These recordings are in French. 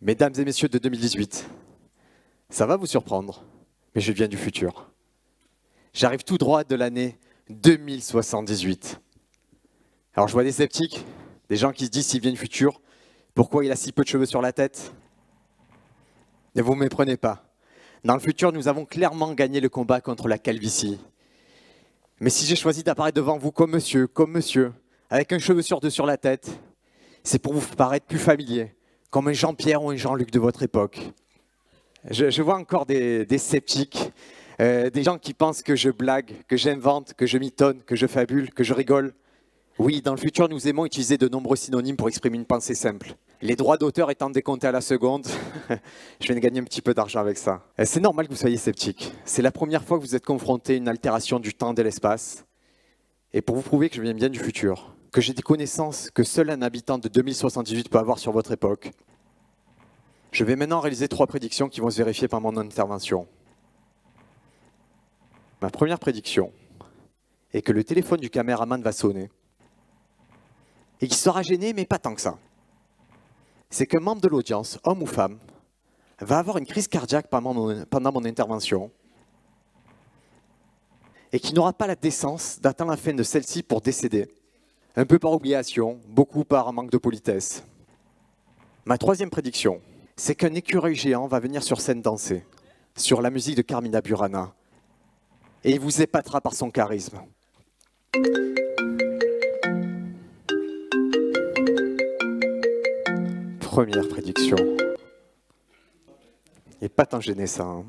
Mesdames et messieurs de 2018, ça va vous surprendre, mais je viens du futur. J'arrive tout droit de l'année 2078. Alors je vois des sceptiques, des gens qui se disent s'il vient du futur, pourquoi il a si peu de cheveux sur la tête? Ne vous méprenez pas. Dans le futur, nous avons clairement gagné le combat contre la calvitie. Mais si j'ai choisi d'apparaître devant vous comme monsieur, avec un cheveu sur deux sur la tête, c'est pour vous paraître plus familier, comme un Jean-Pierre ou un Jean-Luc de votre époque. Je vois encore des sceptiques, des gens qui pensent que je blague, que j'invente, que je mitonne, que je fabule, que je rigole. Oui, dans le futur, nous aimons utiliser de nombreux synonymes pour exprimer une pensée simple. Les droits d'auteur étant décomptés à la seconde, je vais gagner un petit peu d'argent avec ça. C'est normal que vous soyez sceptique. C'est la première fois que vous êtes confronté à une altération du temps et de l'espace. Et pour vous prouver que je viens bien du futur, que j'ai des connaissances que seul un habitant de 2078 peut avoir sur votre époque, je vais maintenant réaliser 3 prédictions qui vont se vérifier par mon intervention. Ma première prédiction est que le téléphone du caméraman va sonner et qu'il sera gêné, mais pas tant que ça. C'est qu'un membre de l'audience, homme ou femme, va avoir une crise cardiaque pendant mon intervention et qui n'aura pas la décence d'attendre la fin de celle-ci pour décéder. Un peu par obligation, beaucoup par manque de politesse. Ma troisième prédiction, c'est qu'un écureuil géant va venir sur scène danser, sur la musique de Carmina Burana, et il vous épatera par son charisme. Première prédiction. Il n'est pas tant gêné ça. Hein.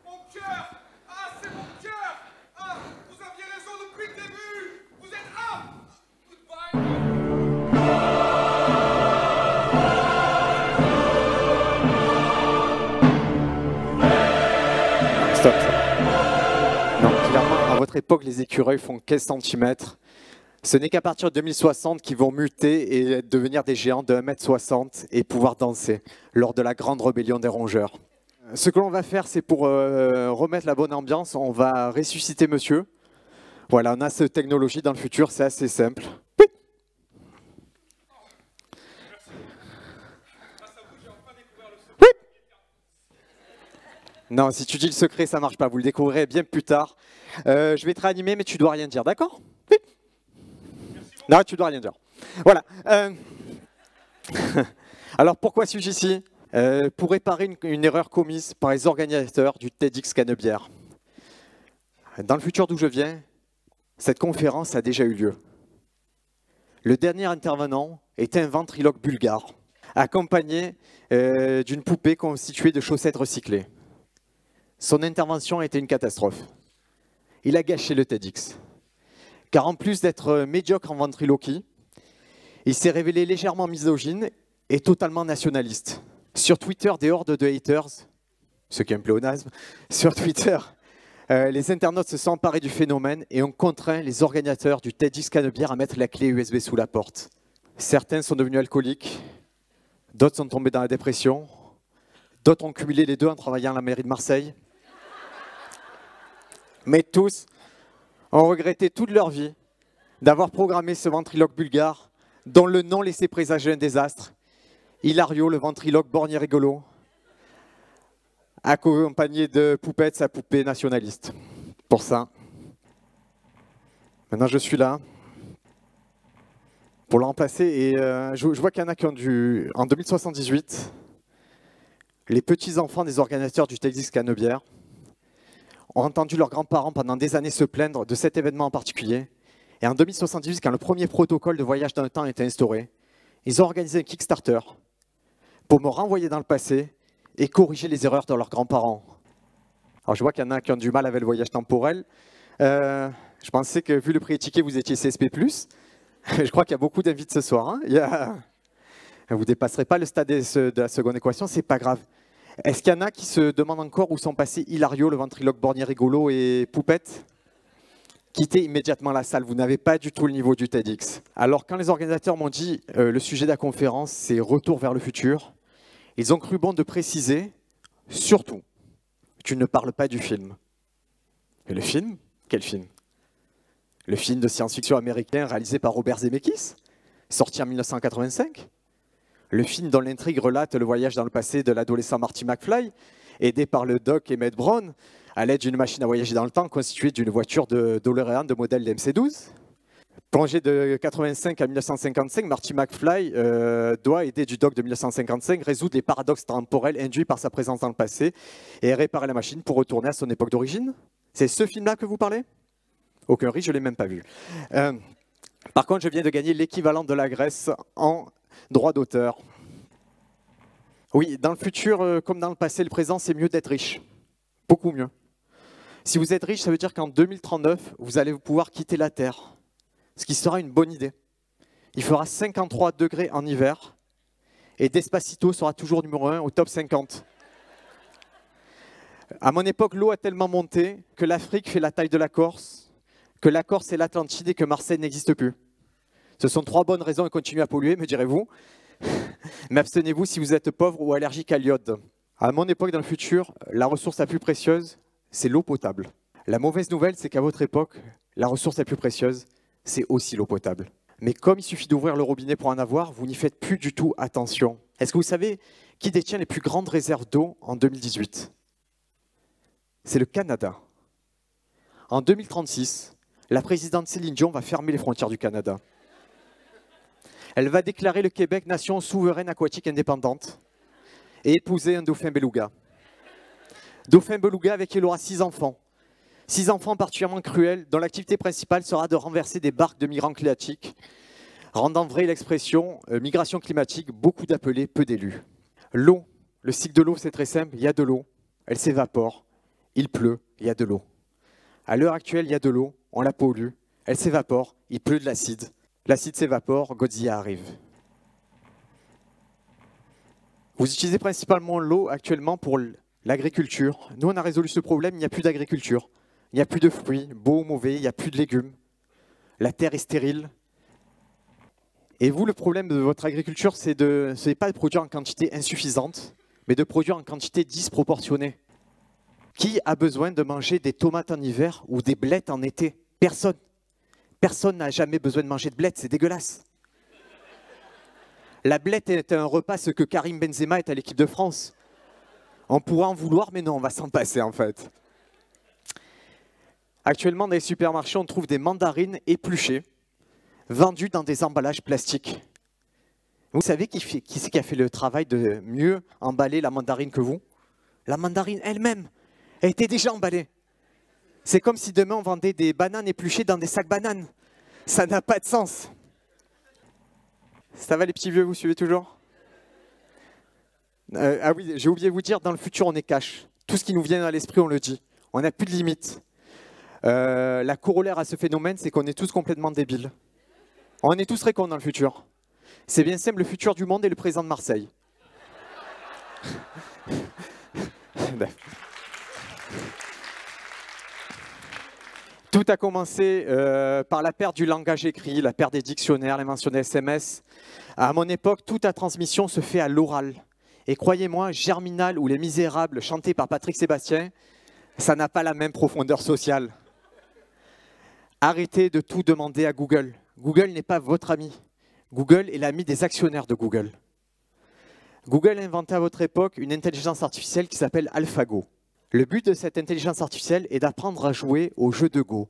Mon cœur! Ah, c'est mon cœur! Ah, vous aviez raison depuis le début! Vous êtes Goodbye! Stop. Non, clairement, à votre époque, les écureuils font 15 cm. Ce n'est qu'à partir de 2060 qu'ils vont muter et devenir des géants de 1,60 m et pouvoir danser lors de la grande rébellion des rongeurs. Ce que l'on va faire, c'est pour remettre la bonne ambiance, on va ressusciter monsieur. Voilà, on a cette technologie dans le futur, c'est assez simple. Non, si tu dis le secret, ça ne marche pas, vous le découvrirez bien plus tard. Je vais te réanimer, mais tu dois rien dire, d'accord? Oui. Non, tu dois rien dire. Voilà. Alors, pourquoi suis-je ici? Pour réparer une erreur commise par les organisateurs du TEDx Canebière. Dans le futur d'où je viens, cette conférence a déjà eu lieu. Le dernier intervenant était un ventriloque bulgare, accompagné d'une poupée constituée de chaussettes recyclées. Son intervention a été une catastrophe. Il a gâché le TEDx. Car en plus d'être médiocre en ventriloquie, il s'est révélé légèrement misogyne et totalement nationaliste. Sur Twitter, des hordes de haters, ce qui est un pléonasme, sur Twitter, les internautes se sont emparés du phénomène et ont contraint les organisateurs du TEDx Canebière à mettre la clé USB sous la porte. Certains sont devenus alcooliques, d'autres sont tombés dans la dépression, d'autres ont cumulé les deux en travaillant à la mairie de Marseille. Mais tous ont regretté toute leur vie d'avoir programmé ce ventriloque bulgare dont le nom laissait présager un désastre. Hilario, le ventriloque borgne rigolo, accompagné de Poupette, sa poupée nationaliste. Pour ça, maintenant je suis là pour le remplacer et je vois qu'il y en a qui ont dû, en 2078, les petits-enfants des organisateurs du TEDx Canebière ont entendu leurs grands-parents pendant des années se plaindre de cet événement en particulier. Et en 2078, quand le premier protocole de voyage dans le temps a été instauré, ils ont organisé un Kickstarter pour me renvoyer dans le passé et corriger les erreurs de leurs grands-parents. Alors je vois qu'il y en a qui ont du mal avec le voyage temporel. Je pensais que vu le prix étiqueté, vous étiez CSP+. Je crois qu'il y a beaucoup d'invités ce soir. Hein. Vous ne dépasserez pas le stade de la seconde équation, c'est pas grave. Est-ce qu'il y en a qui se demandent encore où sont passés Hilario, le ventriloque borgne rigolo et Poupette? Quittez immédiatement la salle, vous n'avez pas du tout le niveau du TEDx. Alors quand les organisateurs m'ont dit le sujet de la conférence, c'est retour vers le futur, ils ont cru bon de préciser, surtout, tu ne parles pas du film. Et le film? Quel film? Le film de science-fiction américain réalisé par Robert Zemeckis? sorti en 1985. Le film dont l'intrigue relate le voyage dans le passé de l'adolescent Marty McFly, aidé par le Doc Emmett Brown, à l'aide d'une machine à voyager dans le temps constituée d'une voiture de DeLorean de modèle MC12. Plongé de 85 à 1955, Marty McFly doit aider du Doc de 1955 résoudre les paradoxes temporels induits par sa présence dans le passé et réparer la machine pour retourner à son époque d'origine. C'est ce film-là que vous parlez? Aucun riz, je ne l'ai même pas vu. Par contre, je viens de gagner l'équivalent de la Grèce en droit d'auteur. Oui, dans le futur, comme dans le passé, le présent, c'est mieux d'être riche. Beaucoup mieux. Si vous êtes riche, ça veut dire qu'en 2039, vous allez pouvoir quitter la Terre. Ce qui sera une bonne idée. Il fera 53 degrés en hiver et Despacito sera toujours numéro 1 au top 50. À mon époque, l'eau a tellement monté que l'Afrique fait la taille de la Corse, que la Corse est l'Atlantide et que Marseille n'existe plus. Ce sont 3 bonnes raisons de continuer à polluer, me direz-vous. Mais abstenez-vous si vous êtes pauvre ou allergique à l'iode. À mon époque, dans le futur, la ressource la plus précieuse, c'est l'eau potable. La mauvaise nouvelle, c'est qu'à votre époque, la ressource la plus précieuse, c'est aussi l'eau potable. Mais comme il suffit d'ouvrir le robinet pour en avoir, vous n'y faites plus du tout attention. Est-ce que vous savez qui détient les plus grandes réserves d'eau en 2018? C'est le Canada. En 2036, la présidente Céline Dion va fermer les frontières du Canada. Elle va déclarer le Québec nation souveraine aquatique indépendante et épouser un dauphin beluga. Dauphin beluga avec qui elle aura 6 enfants. 6 enfants particulièrement cruels, dont l'activité principale sera de renverser des barques de migrants climatiques, rendant vraie l'expression migration climatique, beaucoup d'appelés, peu d'élus. L'eau, le cycle de l'eau, c'est très simple, il y a de l'eau, elle s'évapore, il pleut, il y a de l'eau. À l'heure actuelle, il y a de l'eau, on la pollue, elle s'évapore, il pleut de l'acide. L'acide s'évapore, Godzilla arrive. Vous utilisez principalement l'eau actuellement pour l'agriculture. Nous, on a résolu ce problème, il n'y a plus d'agriculture. Il n'y a plus de fruits, beaux ou mauvais, il n'y a plus de légumes. La terre est stérile. Et vous, le problème de votre agriculture, ce n'est pas de produire en quantité insuffisante, mais de produire en quantité disproportionnée. Qui a besoin de manger des tomates en hiver ou des blettes en été? Personne. Personne n'a jamais besoin de manger de blettes, c'est dégueulasse. La blette est un repas ce que Karim Benzema est à l'équipe de France. On pourrait en vouloir, mais non, on va s'en passer en fait. Actuellement, dans les supermarchés, on trouve des mandarines épluchées, vendues dans des emballages plastiques. Vous savez qui c'est qui a fait le travail de mieux emballer la mandarine que vous? La mandarine elle-même, elle était déjà emballée. C'est comme si demain on vendait des bananes épluchées dans des sacs bananes. Ça n'a pas de sens. Ça va les petits vieux, vous suivez toujours? Ah oui, j'ai oublié de vous dire, dans le futur on est cash. Tout ce qui nous vient à l'esprit, on le dit. On n'a plus de limites. La corollaire à ce phénomène, c'est qu'on est tous complètement débiles. On est tous très cons dans le futur. C'est bien simple, le futur du monde est le présent de Marseille. Tout a commencé par la perte du langage écrit, la perte des dictionnaires, l'invention des SMS. À mon époque, toute la transmission se fait à l'oral. Et croyez-moi, Germinal ou Les Misérables, chantés par Patrick Sébastien, ça n'a pas la même profondeur sociale. Arrêtez de tout demander à Google. Google n'est pas votre ami. Google est l'ami des actionnaires de Google. Google a inventé à votre époque une intelligence artificielle qui s'appelle AlphaGo. Le but de cette intelligence artificielle est d'apprendre à jouer au jeu de Go.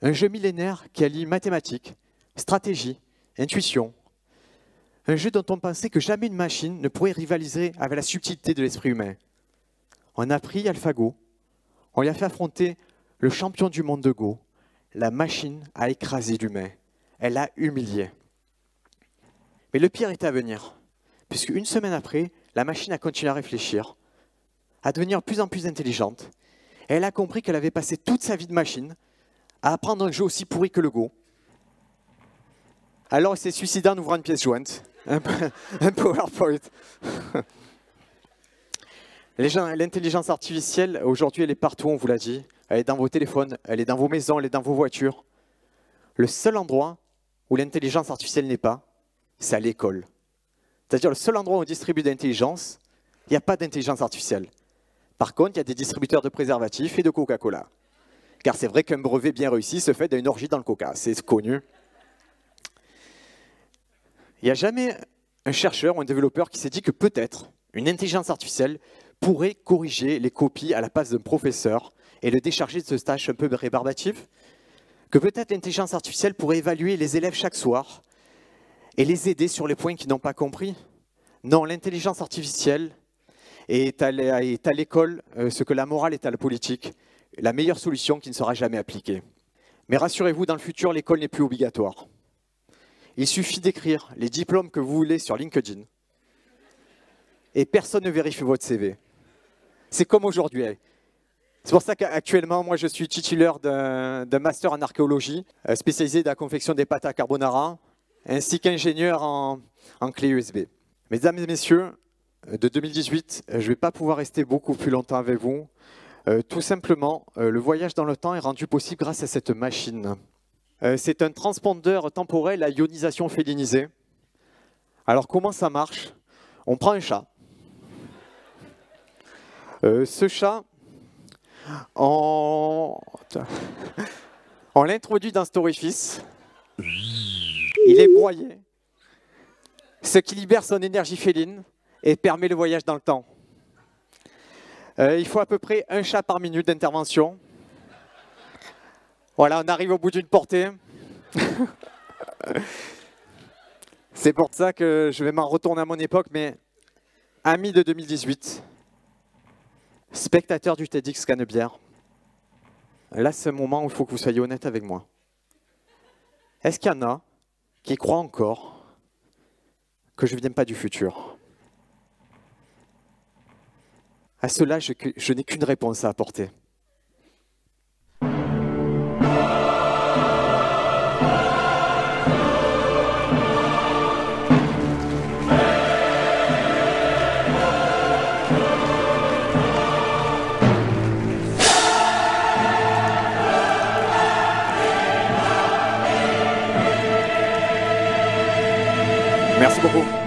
Un jeu millénaire qui allie mathématiques, stratégie, intuition. Un jeu dont on pensait que jamais une machine ne pourrait rivaliser avec la subtilité de l'esprit humain. On a pris AlphaGo, on lui a fait affronter le champion du monde de Go. La machine a écrasé l'humain. Elle a humilié. Mais le pire était à venir, puisque une semaine après, la machine a continué à réfléchir, à devenir de plus en plus intelligente. Et elle a compris qu'elle avait passé toute sa vie de machine à apprendre un jeu aussi pourri que le Go. Alors elle s'est suicidée en ouvrant une pièce jointe, un PowerPoint. L'intelligence artificielle, aujourd'hui, elle est partout, on vous l'a dit. Elle est dans vos téléphones, elle est dans vos maisons, elle est dans vos voitures. Le seul endroit où l'intelligence artificielle n'est pas, c'est à l'école. C'est-à-dire le seul endroit où on distribue de l'intelligence, il n'y a pas d'intelligence artificielle. Par contre, il y a des distributeurs de préservatifs et de Coca-Cola. Car c'est vrai qu'un brevet bien réussi se fait d'une orgie dans le Coca, c'est connu. Il n'y a jamais un chercheur ou un développeur qui s'est dit que peut-être une intelligence artificielle pourrait corriger les copies à la place d'un professeur et le décharger de ce stage un peu rébarbatif, que peut-être l'intelligence artificielle pourrait évaluer les élèves chaque soir et les aider sur les points qu'ils n'ont pas compris. Non, l'intelligence artificielle est à l'école ce que la morale est à la politique, la meilleure solution qui ne sera jamais appliquée. Mais rassurez-vous, dans le futur, l'école n'est plus obligatoire. Il suffit d'écrire les diplômes que vous voulez sur LinkedIn et personne ne vérifie votre CV. C'est comme aujourd'hui. C'est pour ça qu'actuellement, moi, je suis titulaire d'un master en archéologie, spécialisé dans la confection des pâtes à carbonara, ainsi qu'ingénieur en clé USB. Mesdames et messieurs, de 2018, je ne vais pas pouvoir rester beaucoup plus longtemps avec vous. Tout simplement, le voyage dans le temps est rendu possible grâce à cette machine. C'est un transpondeur temporel à ionisation félinisée. Alors comment ça marche? On prend un chat. Ce chat, on l'introduit dans cet orifice. Il est broyé, ce qui libère son énergie féline et permet le voyage dans le temps. Il faut à peu près un chat par minute d'intervention. Voilà, on arrive au bout d'une portée. C'est pour ça que je vais m'en retourner à mon époque, mais ami de 2018, spectateur du TEDx Canebière, là c'est un moment où il faut que vous soyez honnête avec moi. Est-ce qu'il y en a qui croient encore que je ne viens pas du futur? À cela, je n'ai qu'une réponse à apporter. Merci beaucoup.